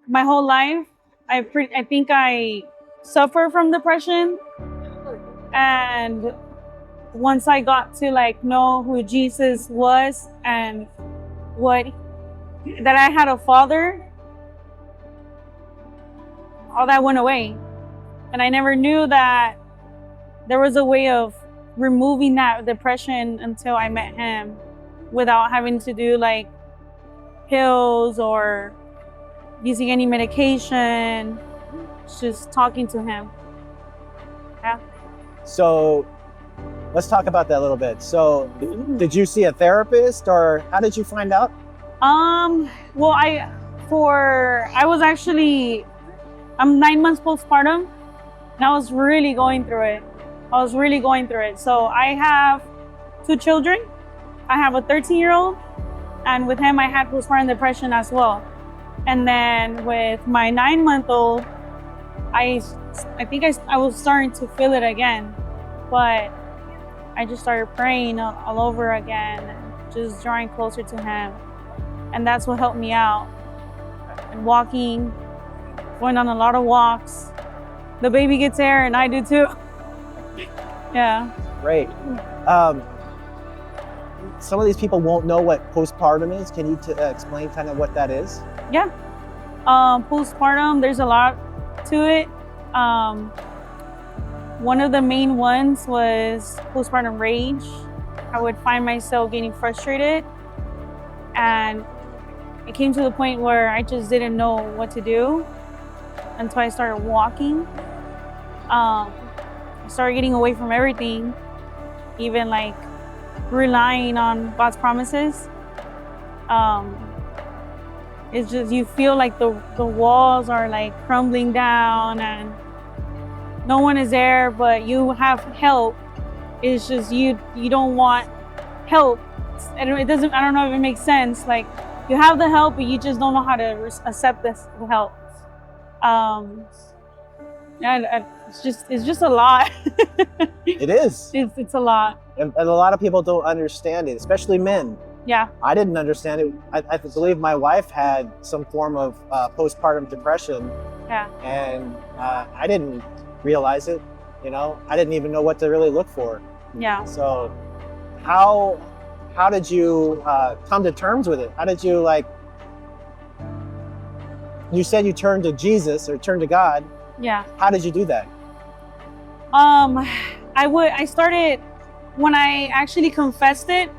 my whole life, I think I suffer from depression. And once I got to like know who Jesus was and what that I had a father, all that went away. And I never knew that there was a way of removing that depression until I met him without having to do like pills or using any medication, just talking to him. Yeah. So let's talk about that a little bit. So did you see a therapist, or how did you find out? Well, I'm 9 months postpartum, and I was really going through it. So I have 2 children. I have a 13-year-old, and with him I had postpartum depression as well. And then with my 9-month-old, I think I was starting to feel it again, but I just started praying all over again, just drawing closer to him. And that's what helped me out. And walking, going on a lot of walks. The baby gets air and I do too. Yeah. Great. Some of these people won't know what postpartum is. Can you explain kind of what that is? Yeah. Postpartum, there's a lot to it. One of the main ones was postpartum rage. I would find myself getting frustrated, and it came to the point where I just didn't know what to do until I started walking. I started getting away from everything, even like relying on God's promises. It's just, you feel like the walls are like crumbling down and no one is there, but you have help. It's just you don't want help. And it doesn't, I don't know if it makes sense. Like, you have the help, but you just don't know how to accept the help. Yeah, it's just a lot. It is. It's a lot. And a lot of people don't understand it, especially men. Yeah. I didn't understand it. I believe my wife had some form of postpartum depression. Yeah. And I didn't realize it. You know, I didn't even know what to really look for. Yeah. So how did you come to terms with it? How did you, like, you said you turned to Jesus or turned to God. Yeah. How did you do that? I started when I actually confessed it.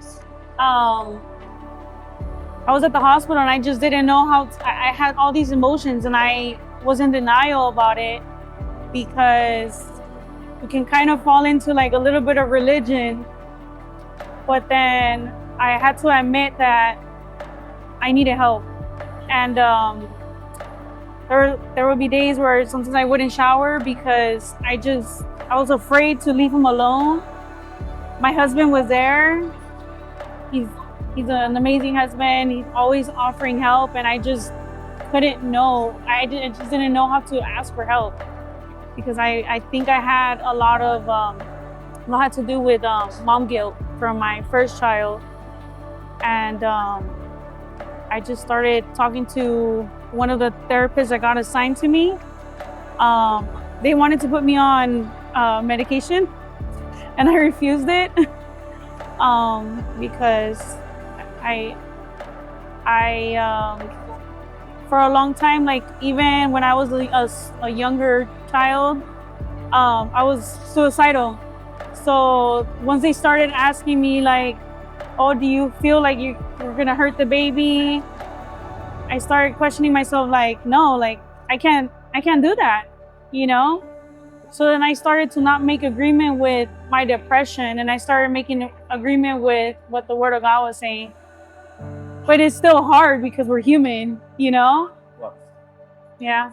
I was at the hospital and I just didn't know I had all these emotions and I was in denial about it, because you can kind of fall into like a little bit of religion, but then I had to admit that I needed help. And there would be days where sometimes I wouldn't shower because I was afraid to leave him alone. My husband was there. He's an amazing husband. He's always offering help, and I just couldn't know. I just didn't know how to ask for help, because I think I had a lot to do with mom guilt from my first child. And I just started talking to one of the therapists that got assigned to me. They wanted to put me on medication, and I refused it because I for a long time, like even when I was a younger child, I was suicidal. So once they started asking me like, oh, do you feel like you're gonna hurt the baby? I started questioning myself, like, no, like I can't do that, you know? So then I started to not make agreement with my depression, and I started making agreement with what the Word of God was saying. But it's still hard because we're human, you know? Well, Yeah.